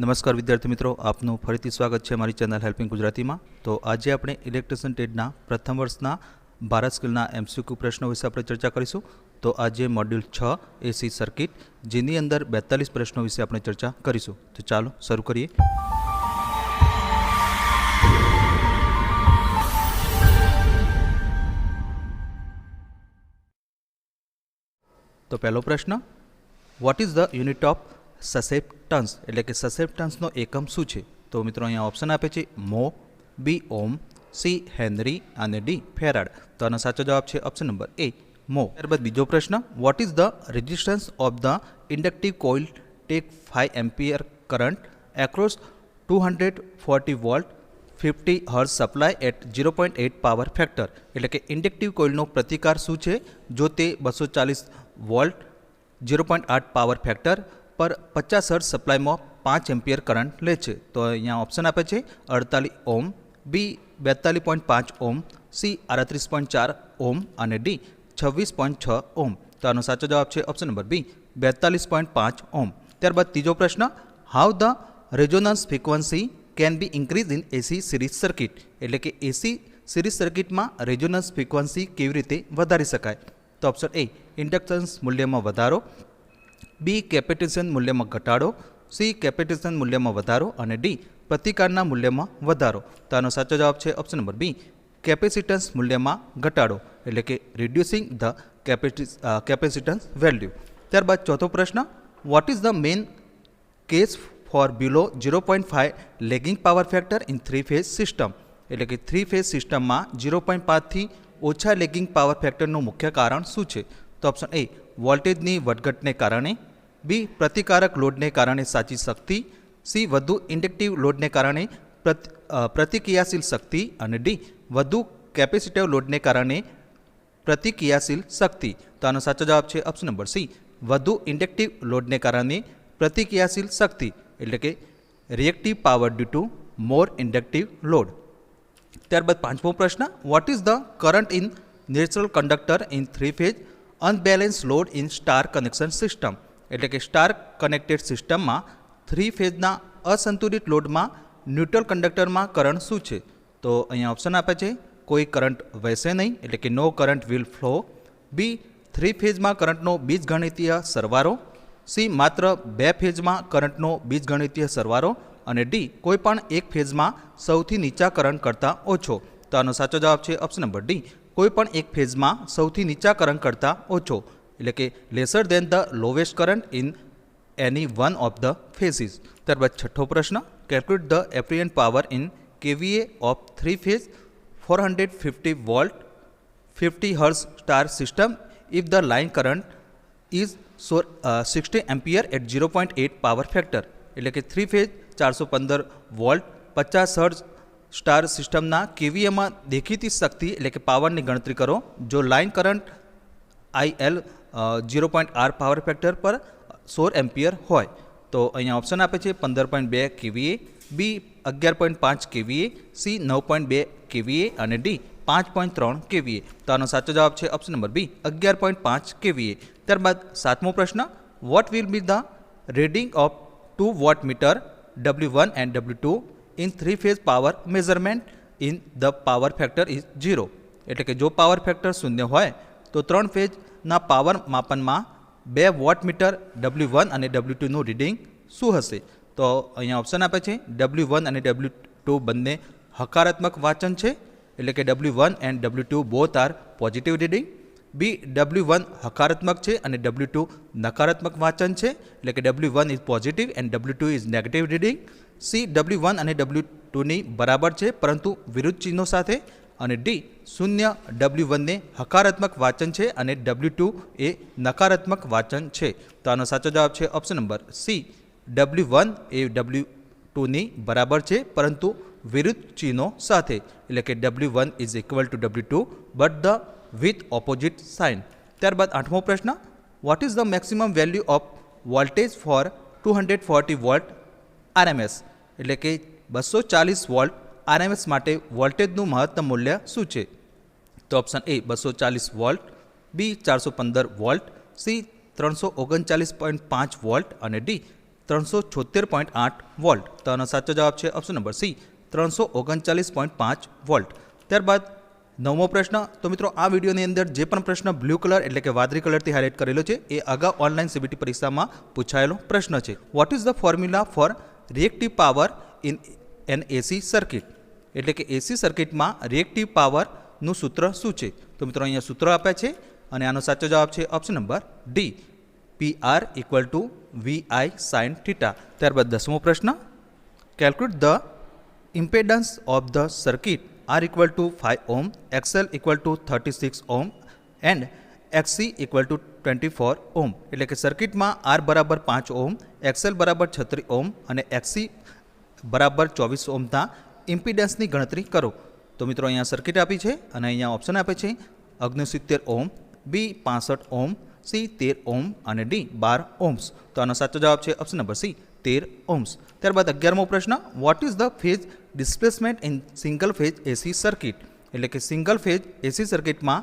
નમસ્કાર વિદ્યાર્થી મિત્રો, આપનું ફરીથી સ્વાગત છે અમારી ચેનલ હેલ્પિંગ ગુજરાતીમાં। તો આજે આપણે ઇલેક્ટ્રિશિયન ટ્રેડના પ્રથમ વર્ષના ભારત સ્કિલના એમસીક્યુ પ્રશ્નો વિશે આપણે ચર્ચા કરીશું। તો આજે મોડ્યુલ 6 એસી સર્કિટ, જેની અંદર 42 પ્રશ્નો વિશે આપણે ચર્ચા કરીશું। તો ચાલો શરૂ કરીએ। તો પહેલો પ્રશ્ન, what is the unit of susceptance, એટલે કે સસેપ્ટન્સનો એકમ શું છે? તો મિત્રો અહીંયા ઓપ્શન આપે છે મો, બી ઓમ, સી હેનરી અને ડી ફેરાડ। તો આનો સાચો જવાબ છે ઓપ્શન નંબર એ, મો। ત્યારબાદ બીજો પ્રશ્ન, what is the resistance of the inductive coil take 5 ampere current across 240 volt 50 hertz supply at 0.8 power factor, એટલે કે ઇન્ડક્ટિવ કોઇલનો પ્રતિકાર શું છે જો તે 240 વોલ્ટ 0.8 પાવર ફેક્ટર પર 50 હર્ટ્ઝ સપ્લાયમાં 5 એમ્પિયર કરંટ લે છે? તો અહીંયા ઓપ્શન આપે છે 48 ઓમ, બી 42.5 ઓમ, સી 38.4 ઓમ અને ડી 26.6 ઓમ। તો આનો સાચો જવાબ છે ઓપ્શન નંબર બી, 42.5 ઓમ। ત્યારબાદ ત્રીજો પ્રશ્ન, how the resonance frequency can be increase in AC series circuit, એટલે કે એસી સિરીઝ સર્કિટમાં રેઝોનન્સ ફ્રીક્વન્સી કેવી રીતે વધારી શકાય? તો ઓપ્શન એ, ઇન્ડક્ટન્સ મૂલ્યમાં વધારો, બી કેપેસિટન્સ મૂલ્યમાં ઘટાડો, સી કેપેસિટન્સ મૂલ્યમાં વધારો અને ડી પ્રતિકારના મૂલ્યમાં વધારો। તો આનો સાચો જવાબ છે ઓપ્શન નંબર બી, કેપેસિટન્સ મૂલ્યમાં ઘટાડો, એટલે કે રિડ્યુસિંગ ધ કેપેસિટન્સ વેલ્યુ। ત્યારબાદ ચોથો પ્રશ્ન, what is the main case for below 0.5 lagging power factor in 3 phase system, એટલે કે 3 ફેઝ સિસ્ટમમાં 0.5થી ઓછા લેગિંગ પાવર ફેક્ટરનું મુખ્ય કારણ શું છે? તો ઓપ્શન એ, વોલ્ટેજની વધઘટને કારણે, બી પ્રતિકારક લોડને કારણે સાચી શક્તિ, સી વધુ ઇન્ડક્ટિવ લોડને કારણે પ્રતિક્રિયાશીલ શક્તિ અને ડી વધુ કેપેસિટિવ લોડને કારણે પ્રતિક્રિયાશીલ શક્તિ। તો આનો સાચો જવાબ છે ઓપ્શન નંબર સી, વધુ ઇન્ડક્ટિવ લોડને કારણે પ્રતિક્રિયાશીલ શક્તિ, એટલે કે reactive power due to more inductive load. ત્યારબાદ પાંચમો પ્રશ્ન, what is the current in natural conductor in 3 phase unbalance load in star connection system, એટલે કે સ્ટાર કનેક્ટેડ સિસ્ટમમાં 3 ફેઝના અસંતુલિત લોડમાં ન્યુટ્રલ કંડક્ટરમાં કરંટ શું છે? તો અહીંયા ઓપ્શન આપે છે કોઈ કરંટ વહેશે નહીં, એટલે કે નો કરંટ વિલ ફ્લો, બી 3 ફેઝમાં કરંટનો બીજગણિતીય સરવાળો, સી માત્ર 2 ફેઝમાં કરંટનો બીજગણિતીય સરવાળો અને ડી કોઈ પણ એક ફેઝમાં સૌથી નીચા કરંટ કરતાં ઓછો। તો આનો સાચો જવાબ છે ઓપ્શન નંબર ડી, કોઈ પણ એક ફેઝમાં સૌથી નીચા કરંટ કરતાં ઓછો, એટલે કે lesser than the lowest current in any one of the phases. ત્યારબાદ છઠ્ઠો પ્રશ્ન, calculate the apparent power in KVA of 3 phase 450 volt 50 hertz star system if the line current is 60 ampere at 0.8 power factor, એટલે કે 3 phase 415 volt 50 hertz star સિસ્ટમના કેવીએમાં દેખીતી શક્તિ એટલે કે પાવરની ગણતરી કરો જો line current IL 0.8 power factor પર 16 એમ્પિયર હોય। તો અહીંયા ઓપ્શન આપે છે 15.2 કેવીએ, બી 11.5 કેવીએ, સી 9.2 કેવીએ અને ડી 5.3 કેવીએ। તો આનો સાચો જવાબ છે ઓપ્શન નંબર બી, 11.5 કેવીએ। ત્યારબાદ સાતમો પ્રશ્ન, what will be the reading of 2 watt meter W1 and W2 in 3 phase power measurement in the power factor is 0, એટલે કે જો પાવર ફેક્ટર 0 હોય તો 3 ફેઝના પાવર માપનમાં 2 વોટ મીટર W1 અને W2નું રીડિંગ શું હશે? તો અહીંયા ઓપ્શન આપે છે W1 અને W2 બંને હકારાત્મક વાંચન છે, એટલે કે W1 and W2 both are positive reading, B W1 હકારાત્મક છે અને W2 નકારાત્મક વાંચન છે, એટલે કે W1 is positive and W2 is negative reading, C W1 અને W2ની બરાબર છે પરંતુ વિરુદ્ધ ચિહ્નો સાથે અને ડી 0 W1 ને હકારાત્મક વાંચન છે અને W2 એ નકારાત્મક વાંચન છે। તો આનો સાચો જવાબ છે ઓપ્શન નંબર સી, W1 એ W2ની બરાબર છે પરંતુ વિરુદ્ધ ચિહ્નો સાથે, એટલે કે W1 is equal to W2 but the with opposite sign. ત્યારબાદ આઠમો પ્રશ્ન, what is the maximum value of voltage for 240 volt RMS, એટલે કે 240 વોલ્ટ RMS માટે વોલ્ટેજનું મહત્તમ મૂલ્ય શું છે? તો option A 240 volt, B 415 volt, C 339.5 volt અને ડી 376.8 વોલ્ટ. તો આનો સાચો જવાબ છે ઓપ્શન નંબર સી 339.5 વોલ્ટ. ત્યારબાદ નવમો પ્રશ્ન. તો મિત્રો આ વિડીયોની અંદર જે પણ પ્રશ્ન બ્લુ કલર એટલે કે વાદળી કલરથી હાઇલાઇટ કરેલો છે એ અગાઉ ઓનલાઈન સીબીટી પરીક્ષામાં પૂછાયેલો પ્રશ્ન છે. What is the formula for reactive power in an AC circuit? એટલે કે એસી સર્કિટમાં રિએક્ટિવ પાવરનું સૂત્ર શું છે? તો મિત્રો અહીંયા સૂત્ર આપ્યા છે અને આનો સાચો જવાબ છે option number D PR equal to VI sin theta. ત્યારબાદ 10મો પ્રશ્ન. Calculate the impedance of the circuit R equal to 5 ohm, XL equal to 36 ohm and XC equal to 24 ohm. એટલે કે સર્કિટમાં R બરાબર 5 ઓહમ, XL બરાબર 36 ohm અને XC બરાબર 24 ઓહમના ઇમ્પિડન્સની ગણતરી કરો. તો મિત્રો અહીંયા સર્કિટ આપી છે અને અહીંયા ઓપ્શન આપે છે 69 ohm, B 65 ohm, C 13 ohm અને D 12 ઓહમ્સ. તો આનો સાચો જવાબ છે ઓપ્શન નંબર સી 13 ઓહમ્સ. ત્યારબાદ 11મો પ્રશ્ન. What is the phase displacement in single phase AC circuit? એટલે કે સિંગલ ફેઝ એસી સર્કિટમાં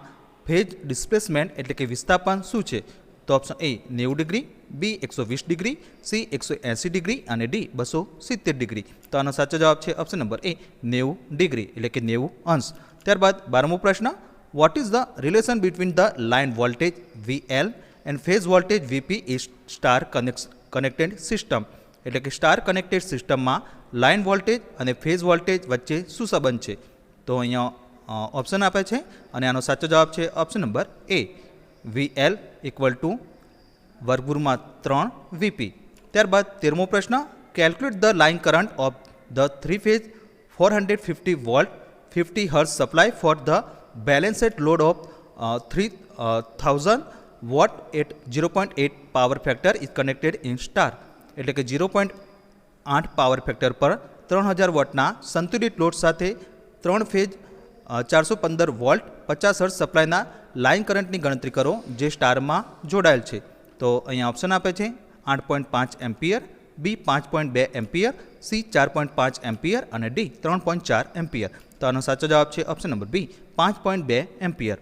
ફેઝ ડિસ્પ્લેસમેન્ટ એટલે કે વિસ્થાપન શું છે? તો option A 90 degree, B 120 degree, C 180 degree અને ડી 270 ડિગ્રી. તો આનો સાચો જવાબ છે ઓપ્શન નંબર એ 90 ડિગ્રી એટલે કે 90 અંશ. ત્યારબાદ 12મો પ્રશ્ન. What is the relation between the line voltage VL and phase voltage VP is star connected system? એટલે કે સ્ટાર કનેક્ટેડ સિસ્ટમમાં લાઇન વોલ્ટેજ અને ફેઝ વોલ્ટેજ વચ્ચે શું સંબંધ છે? તો અહીંયા ઓપ્શન આપે છે અને આનો સાચો જવાબ છે option number A VL equal to વર્ગમૂળમાં 3 VP. ત્યારબાદ 13મો પ્રશ્ન. Calculate the line current of the three phase 450 volt 50 hertz supply for the balanced load of 3000 watt at 0.8 power factor is connected in star? એટલે કે 0.8 power factor પર 3000 વોટના સંતુલિત load સાથે 3 phase 415 volt 50 hertz સપ્લાયના line કરંટની ગણતરી કરો જે સ્ટારમાં જોડાયેલ છે. તો અહીંયા ઓપ્શન આપે છે 8.5 એમ્પિયર, બી 5.2 એમ્પિયર, સી 4.5 એમ્પિયર અને ડી 3.4 એમ્પિયર. તો આનો સાચો જવાબ છે ઓપ્શન નંબર બી 5.2 એમ્પિયર.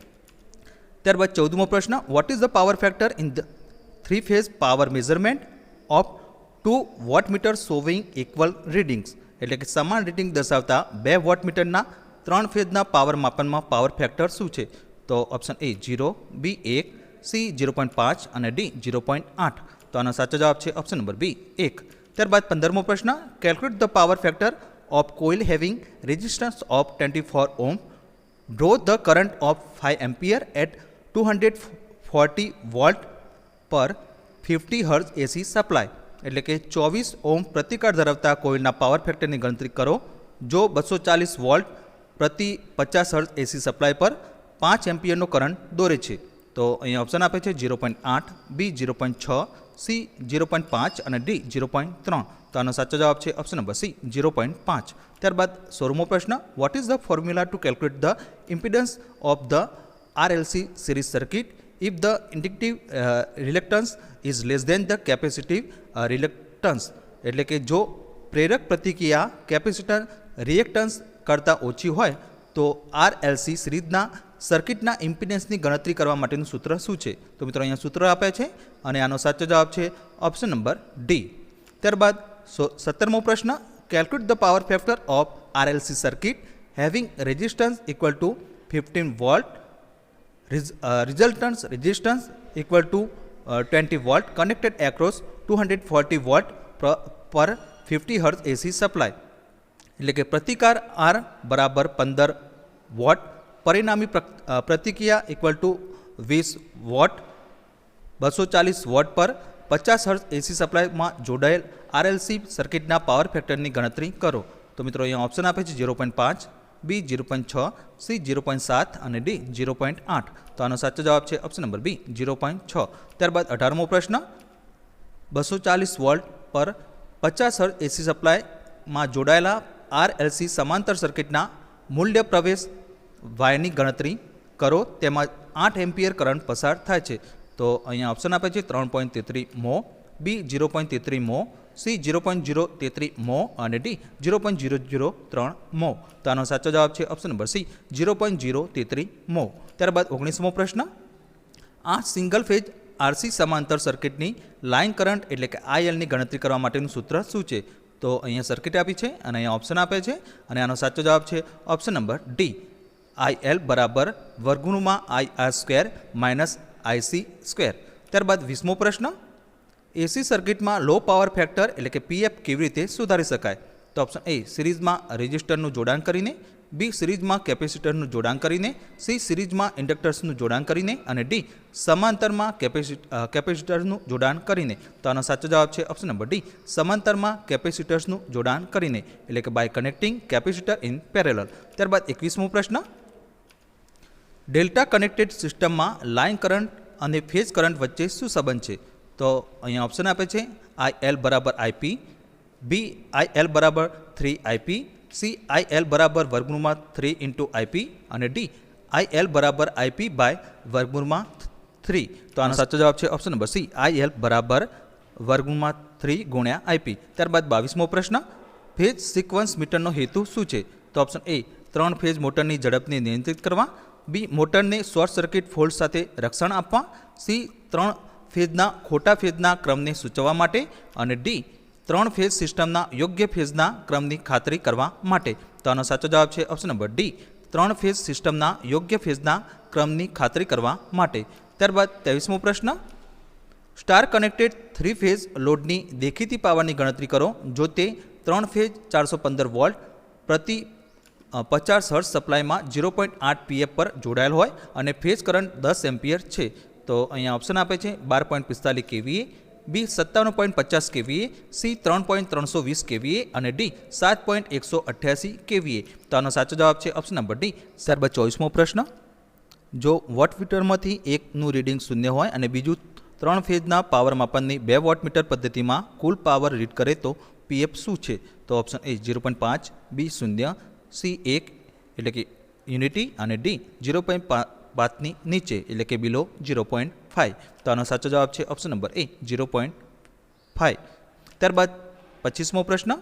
ત્યારબાદ 14મો પ્રશ્ન. What is the power factor in the three phase power measurement of 2 wattmeter showing equal readings? એટલે કે સમાન રીડિંગ દર્શાવતા 2 વોટમીટરના 3 ફેઝના પાવર માપનમાં પાવર ફેક્ટર શું છે? તો ઓપ્શન એ 0, બી 1, સી 0.5 અને ડી 0.8. તો આનો સાચો જવાબ છે ઓપ્શન નંબર બી 1. ત્યારબાદ 15મો પ્રશ્ન. Calculate the power factor of coil having resistance of 24 ohm, draw the current of 5 ampere at 240 volt પર 50 હર્ટ્ઝ એસી સપ્લાય? એટલે કે 24 ઓહમ પ્રતિકાર ધરાવતા કોઇલના પાવર ફેક્ટરની ગણતરી કરો જો 240 વોલ્ટ પ્રતિ 50 હર્ટ્ઝ એસી સપ્લાય પર 5 એમ્પિયરનો કરંટ દોરે છે. તો અહીંયા ઓપ્શન આપે છે 0.8, બી 0.6, સી 0.5 અને ડી 0.3. તો આનો સાચો જવાબ છે ઓપ્શન નંબર સી 0.5. ત્યારબાદ 16મો પ્રશ્ન. What is the formula to calculate the impedance of the RLC series circuit if the inductive reluctance is less than the capacitive reluctance? એટલે કે જો પ્રેરક પ્રતિક્રિયા કેપેસિટર રિએક્ટન્સ કરતાં ઓછી હોય તો RLC સિરીઝના સર્કિટના ઇમ્પિડન્સની ગણતરી કરવા માટેનું સૂત્ર શું છે? તો મિત્રો અહીંયા સૂત્ર આપે છે અને આનો સાચો જવાબ છે ઓપ્શન નંબર ડી. ત્યારબાદ 17મો પ્રશ્ન. Calculate the power factor of RLC circuit having resistance equal to 15 volt, resultant resistance equal to 20 volt connected across 240 volt per 50 hertz AC supply? એટલે કે પ્રતિકાર R બરાબર 15 વોટ, પરિણામી પ્રતિક્રિયા ઇક્વલ ટુ 20 વોટ 240 વોટ પર 50 hertz એસી સપ્લાયમાં જોડાયેલ RLC સર્કિટના power ફેક્ટરની ગણતરી કરો. તો મિત્રો અહીંયા ઓપ્શન આપે છે 0.5, બી 0.6, સી 0.7 અને ડી 0.8. તો આનો સાચો જવાબ છે ઓપ્શન નંબર બી 0.6. ત્યારબાદ 18મો પ્રશ્ન. 240 વોલ્ટ પર 50 હર્ટ્ઝ એસી સપ્લાયમાં જોડાયેલા RLC સમાંતર સર્કિટના મૂલ્ય પ્રવેશ વાયરની ગણતરી કરો તેમાં 8 એમ્પિયર કરંટ પસાર થાય છે. તો અહીંયા ઓપ્શન આપે છે 3.33 mho, બી 0.33 mho, સી 0.033 mho અને ડી 0.003 mho. તો આનો સાચો જવાબ છે ઓપ્શન નંબર સી 0.033 mho. ત્યારબાદ 19મો પ્રશ્ન. આ સિંગલ ફેઝ આરસી સમાંતર સર્કિટની લાઇન કરંટ એટલે કે આઈએલની ગણતરી કરવા માટેનું સૂત્ર શું છે? તો અહીંયા સર્કિટ આપી છે અને અહીંયા ઓપ્શન આપે છે અને આનો સાચો જવાબ છે ઓપ્શન નંબર ડી, આઈએલ બરાબર વર્ગમૂળમાં IR square minus IC square. ત્યારબાદ 20મો પ્રશ્ન, એસી સર્કિટમાં લો પાવર ફેક્ટર એટલે કે પીએફ કેવી રીતે સુધારી શકાય? તો ઓપ્શન એ, સિરીઝમાં રેઝિસ્ટરનું જોડાણ કરીને, બી સિરીઝમાં કેપેસિટરનું જોડાણ કરીને, સી સિરીઝમાં ઇન્ડક્ટર્સનું જોડાણ કરીને અને ડી સમાંતરમાં કેપેસિટર્સનું જોડાણ કરીને. તો આનો સાચો જવાબ છે ઓપ્શન નંબર ડી, સમાંતરમાં કેપેસિટર્સનું જોડાણ કરીને એટલે કે by connecting capacitor in parallel. ત્યારબાદ 21મો પ્રશ્ન, ડેલ્ટા કનેક્ટેડ સિસ્ટમમાં લાઇન કરંટ અને ફેઝ કરંટ વચ્ચે શું સંબંધ છે? તો અહીંયા ઓપ્શન આપે છે આઈએલ બરાબર આઈપી, બી આઈએલ બરાબર 3 સી આઈએલ બરાબર વર્ગમૂળમાં 3 ઇન્ટુ આઈપી અને ડી આઈએલ બરાબર આઈપી બાય વર્ગમૂળમાં 3. તો આનો સાચો જવાબ છે ઓપ્શન નંબર સી, આઈએલ બરાબર વર્ગમૂળમાં 3 ગુણ્યા આઈપી. ત્યારબાદ 22મો પ્રશ્ન, ફેઝ સિક્વન્સ મીટરનો હેતુ શું છે? તો ઓપ્શન એ, 3 ફેઝ મોટરની ઝડપને નિયંત્રિત કરવા, બી મોટરને શોર્ટ સર્કિટ ફોલ્ટ સાથે રક્ષણ આપવા, સી 3 ફેઝના ખોટા ફેઝના ક્રમને સૂચવવા માટે અને ડી 3 ફેઝ સિસ્ટમના યોગ્ય ફેઝના ક્રમની ખાતરી કરવા માટે. તો આનો સાચો જવાબ છે ઓપ્શન નંબર ડી, 3 ફેઝ સિસ્ટમના યોગ્ય ફેઝના ક્રમની ખાતરી કરવા માટે. ત્યારબાદ 23મો પ્રશ્ન, સ્ટાર કનેક્ટેડ 3 ફેઝ લોડની દેખીતી પાવરની ગણતરી કરો જો તે 3 ફેઝ 415 વોલ્ટ પ્રતિ 50 હર્ટ્ઝ સપ્લાયમાં 0.8 પીએફ પર જોડાયેલ હોય અને ફેઝ કરંટ 10 એમ્પિયર છે. તો અહીંયા ઓપ્શન આપે છે 12.45 કેવીએ, બી 57.50 કેવીએ, સી 3.320 કેવીએ અને ડી 7.188 કેવીએ. તો આનો સાચો જવાબ છે ઓપ્શન નંબર ડી. ત્યારબાદ 24મો પ્રશ્ન, જો વોટમીટરમાંથી એકનું રીડિંગ 0 હોય અને બીજું 3 ફેઝના પાવર માપનની 2 વોટમીટર પદ્ધતિમાં કુલ પાવર રીડ કરે તો પીએફ શું છે? તો ઓપ્શન એ 0.5, બી 0, સી 1 એટલે કે યુનિટી અને ડી 0.5ની નીચે એટલે કે બિલો 0.5. તો આનો સાચો જવાબ છે ઓપ્શન નંબર એ 0.5. ત્યારબાદ 25મો પ્રશ્ન,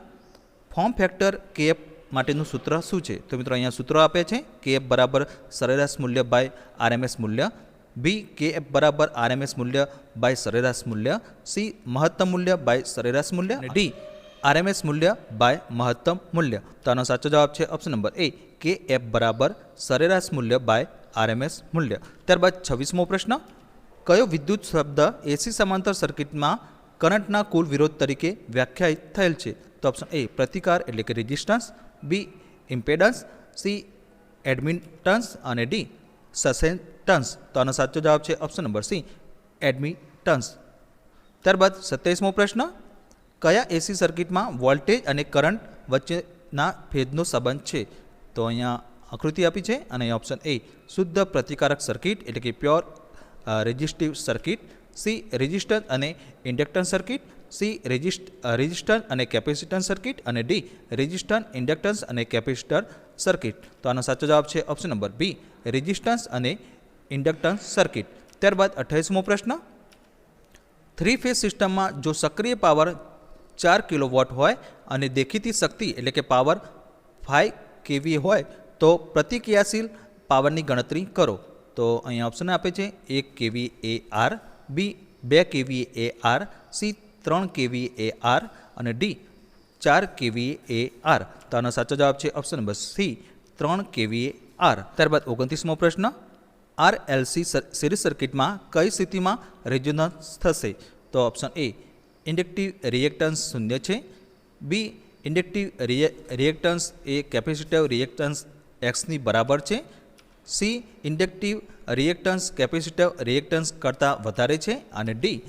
ફોર્મ ફેક્ટર કેએફ માટેનું સૂત્ર શું છે? તો મિત્રો અહીંયા સૂત્રો આપે છે કેએફ બરાબર સરેરાશ મૂલ્ય બાય આરએમએસ મૂલ્ય, બી કેએફ બરાબર આરએમએસ મૂલ્ય બાય સરેરાશ મૂલ્ય, સી મહત્તમ મૂલ્ય બાય સરેરાશ મૂલ્ય અને ડી આરએમએસ મૂલ્ય બાય મહત્તમ મૂલ્ય. તો આનો સાચો જવાબ છે ઓપ્શન નંબર એ, કેએફ બરાબર સરેરાશ મૂલ્ય બાય આરએમએસ મૂલ્ય. ત્યારબાદ 26મો પ્રશ્ન, કયો વિદ્યુત શબ્દ એસી સમાંતર સર્કિટમાં કરંટના કુલ વિરોધ તરીકે વ્યાખ્યાયિત થયેલ છે? તો ઓપ્શન એ, પ્રતિકાર એટલે કે રેઝિસ્ટન્સ, બી ઇમ્પેડન્સ, સી એડમિટન્સ અને ડી સસેપ્ટન્સ. તો આનો સાચો જવાબ છે ઓપ્શન નંબર સી, એડમિટન્સ. ત્યારબાદ 27મો પ્રશ્ન, કયા એસી સર્કિટમાં વોલ્ટેજ અને કરંટ વચ્ચેના ફેઝનો સંબંધ છે? તો અહીંયા આકૃતિ આપી છે અને ઓપ્શન એ, શુદ્ધ પ્રતિકારક સર્કિટ એટલે કે pure resistive circuit, C resistance અને ઇન્ડક્ટન્સ સર્કિટ, સી રેઝિસ્ટન્સ અને કેપેસિટન્સ સર્કિટ અને ડી રેઝિસ્ટન્સ ઇન્ડક્ટન્સ અને કેપેસિટર સર્કિટ. તો આનો સાચો જવાબ છે ઓપ્શન નંબર બી, રેઝિસ્ટન્સ અને ઇન્ડક્ટન્સ સર્કિટ. ત્યારબાદ 28મો પ્રશ્ન, 3 ફેઝ સિસ્ટમમાં જો સક્રિય પાવર 4 કિલોવોટ હોય અને દેખીતી શક્તિ એટલે કે પાવર 5 કેવીએ હોય તો પ્રતિક્રિયાશીલ પાવરની ગણતરી કરો. તો અહીંયા ઓપ્શન આપે છે 1 kVA R, B 2 kVA R, C 3 kVA R અને ડી 4 કેવીએ આર. તો આનો સાચો જવાબ છે option number C, 3 kVA R. ત્યારબાદ 29મો પ્રશ્ન, આરએલસી સિરીઝ સર્કિટમાં કઈ સ્થિતિમાં રેઝોનન્સ થશે? તો ઓપ્શન એ, ઇન્ડક્ટિવ રિએક્ટન્સ 0 છે, બી ઇન્ડક્ટિવ રિએક્ટન્સ એ કેપેસિટિવ રિએક્ટન્સ એક્સની બરાબર છે, C inductive reactance capacitive reactance કરતાં વધારે છે અને D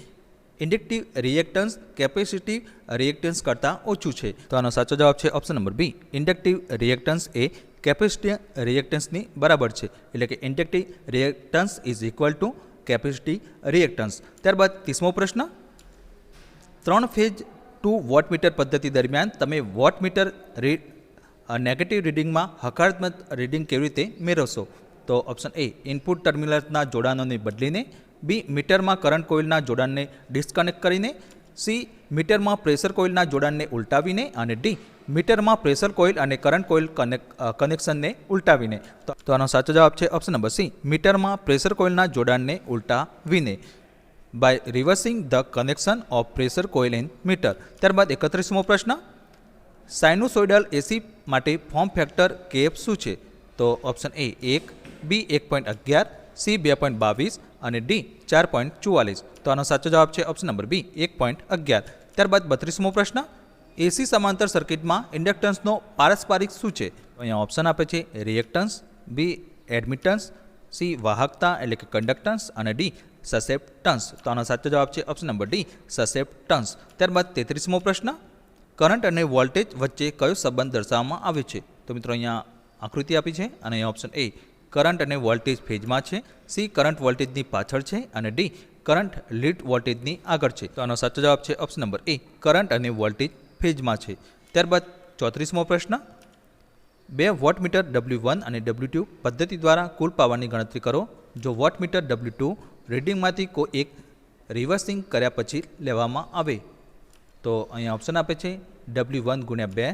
inductive reactance capacitive reactance કરતાં ઓછું છે. તો આનો સાચો જવાબ છે option number B, inductive reactance એ કેપેસિટિવ રિએક્ટન્સની બરાબર છે એટલે કે inductive reactance is equal to capacitive reactance. ત્યારબાદ 30મો પ્રશ્ન, 3 ફેઝ 2 વોટમીટર પદ્ધતિ દરમિયાન તમે વોટમીટર નેગેટિવ રીડિંગમાં હકારાત્મક રીડિંગ કેવી રીતે મેળવશો? તો ઓપ્શન એ, ઇનપુટ ટર્મિનલ્સના જોડાણોને બદલીને, બી મીટરમાં કરંટ કોઇલના જોડાણને ડિસ્કનેક્ટ કરીને, સી મીટરમાં પ્રેશર કોઇલના જોડાણને ઉલટાવીને અને ડી મીટરમાં પ્રેશર કોઇલ અને કરંટ કોઇલ કનેક્શનને ઉલટાવીને. તો આનો સાચો જવાબ છે ઓપ્શન નંબર સી, મીટરમાં પ્રેશર કોઇલના જોડાણને ઉલટાવીને. By reversing the connection of pressure coil in meter. ત્યારબાદ 31મો પ્રશ્ન, સાઇનુસોઇડલ એસી માટે ફોર્મ ફેક્ટર કેએફ શું છે? તો ઓપ્શન એ 1, બી 1.11, સી 2.22 અને ડી 4.44. તો આનો સાચો જવાબ છે ઓપ્શન નંબર બી 1.11. ત્યારબાદ 32મો પ્રશ્ન, એસી સમાંતર સર્કિટમાં ઇન્ડક્ટન્સનો પારસ્પરિક શું છે? તો અહીંયા ઓપ્શન આપે છે રિએક્ટન્સ, બી એડમિટન્સ, સી વાહકતા એટલે કે કન્ડક્ટન્સ અને ડી સસેપ્ટન્સ. તો આનો સાચો જવાબ છે ઓપ્શન નંબર ડી સસેપ્ટન્સ. ત્યારબાદ 33મો પ્રશ્ન, કરંટ અને વોલ્ટેજ વચ્ચે કયો સંબંધ દર્શાવવામાં આવ્યો છે? તો મિત્રો અહીંયા આકૃતિ આપી છે અને અહીંયા ઓપ્શન એ કરંટ અને વોલ્ટેજ ફેઝમાં છે, સી કરંટ વોલ્ટેજની પાછળ છે અને ડી કરંટ લીડ વોલ્ટેજની આગળ છે. તો આનો સાચો જવાબ છે ઓપ્શન નંબર એ કરંટ અને વોલ્ટેજ ફેઝમાં છે. ત્યારબાદ 34મો પ્રશ્ન, બે વોટમીટર W1 અને W2 પદ્ધતિ દ્વારા કુલ પાવરની ગણતરી કરો. જો વોટમીટર W2 રીડિંગમાંથી કોઈ એક રિવર્સિંગ કર્યા પછી લેવામાં આવે. તો અહીંયા ઓપ્શન આપે છે W1 × 2,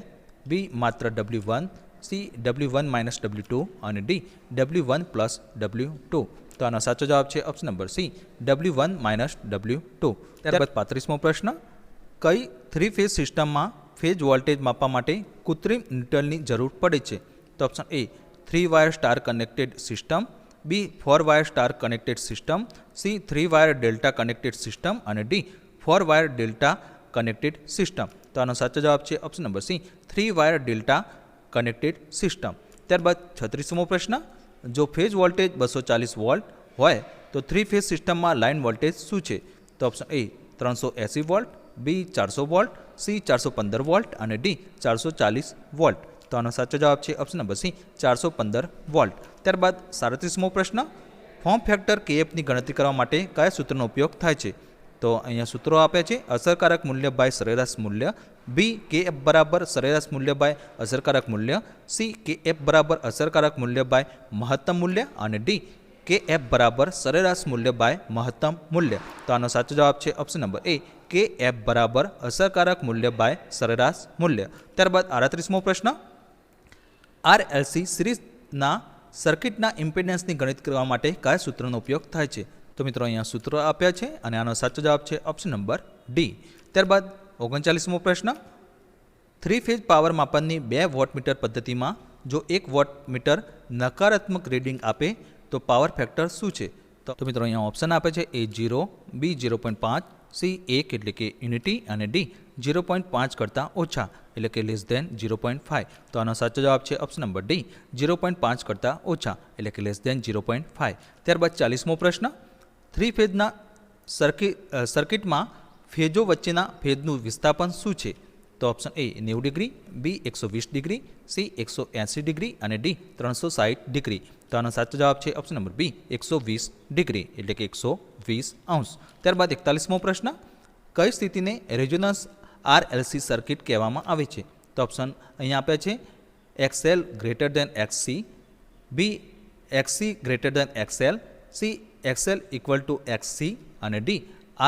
બી માત્ર W1, સી W1 - W2 અને ડી W1 + W2. તો આનો સાચો જવાબ છે option number C W1 - W2. ત્યારબાદ 35મો પ્રશ્ન, કઈ 3 ફેઝ સિસ્ટમમાં ફેઝ વોલ્ટેજ માપવા માટે કૃત્રિમ ન્યુટ્રલની જરૂર પડે છે? તો option A 3 wire star connected system, B 4 wire star connected system, C 3 wire delta connected system અને D 4 wire delta connected system. તો આનો સાચો જવાબ છે option number C 3 wire delta connected system. ત્યારબાદ 36મો પ્રશ્ન, જો ફેઝ વોલ્ટેજ 240 વોલ્ટ હોય તો 3 ફેઝ સિસ્ટમમાં લાઇન વોલ્ટેજ શું છે? તો option A 380 volt, B 400 volt, C 415 volt અને ડી 440 વોલ્ટ. તો આનો સાચો જવાબ છે ઓપ્શન નંબર સી 415 વોલ્ટ. ત્યારબાદ 37મો પ્રશ્ન, ફોર્મ ફેક્ટર કેએફની ગણતરી કરવા માટે કયા સૂત્રનો ઉપયોગ થાય છે? તો અહીંયા સૂત્રો આપ્યા છે અસરકારક મૂલ્ય બાય સરેરાશ મૂલ્ય, બી કેએફ બરાબર સરેરાશ મૂલ્ય બાય અસરકારક મૂલ્ય, સી કેએફ બરાબર અસરકારક મૂલ્ય બાય મહત્તમ મૂલ્ય અને ડી કેએફ બરાબર સરેરાશ મૂલ્ય બાય મહત્તમ મૂલ્ય. તો આનો સાચો જવાબ છે ઓપ્શન નંબર એ કેએફ બરાબર અસરકારક મૂલ્ય બાય સરેરાશ મૂલ્ય. ત્યારબાદ 38મો પ્રશ્ન, આરએલસી સિરીઝના સર્કિટના ઇમ્પિડન્સની ગણતરી કરવા માટે કયા સૂત્રનો ઉપયોગ થાય છે? તો મિત્રો અહીંયા સૂત્રો આપ્યા છે અને આનો સાચો જવાબ છે ઓપ્શન નંબર ડી. ત્યારબાદ 39મો પ્રશ્ન, 3 ફેઝ પાવર માપનની 2 વોટમીટર પદ્ધતિમાં જો એક વોટમીટર નકારાત્મક રીડિંગ આપે તો પાવર ફેક્ટર શું છે? તો મિત્રો અહીંયા ઓપ્શન આપે છે એ 0, બી 0.5, સી 1 એટલે કે યુનિટી અને ડી 0.5 કરતાં ઓછા એટલે કે <0.5. તો આનો સાચો જવાબ છે ઓપ્શન નંબર ડી 0.5 કરતાં ઓછા એટલે કે <0.5. ત્યારબાદ 40મો પ્રશ્ન, 3 ફેઝના સર્કિટમાં ફેઝો વચ્ચેના ફેઝનું વિસ્થાપન શું છે? તો option A 90 degree, B 120 degree, C 180 degree અને ડી 360 ડિગ્રી. તો આનો સાચો જવાબ છે ઓપ્શન નંબર બી 120 ડિગ્રી એટલે કે 120 અંશ. ત્યારબાદ 41મો પ્રશ્ન, કઈ સ્થિતિને રેઝોનન્સ આરએલસી સર્કિટ કહેવામાં આવે છે? તો ઓપ્શન અહીંયા આપ્યા છે XL > XC, બી XC > XL, C XL = XC અને ડી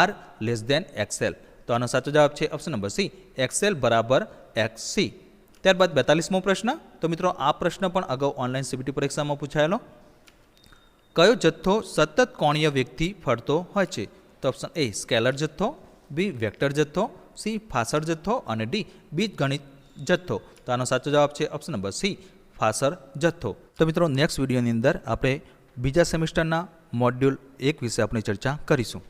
R < XL. તો આનો સાચો જવાબ છે option number C XL = XC. ત્યારબાદ 42મો પ્રશ્ન, તો મિત્રો આ પ્રશ્ન પણ અગાઉ ઓનલાઈન સીબીટી પરીક્ષામાં પૂછાયેલો. કયો જથ્થો સતત કોણીય વેગથી ફરતો હોય છે? તો ઓપ્શન એ સ્કેલર જથ્થો, બી વેક્ટર જથ્થો, સી ફાસર જથ્થો અને ડી બીજગણિત જથ્થો. તો આનો સાચો જવાબ છે ઓપ્શન નંબર સી ફાસર જથ્થો. તો મિત્રો નેક્સ્ટ વિડીયોની અંદર આપણે બીજા સેમિસ્ટરના મોડ્યુલ 1 વિશે આપણે ચર્ચા કરીશું.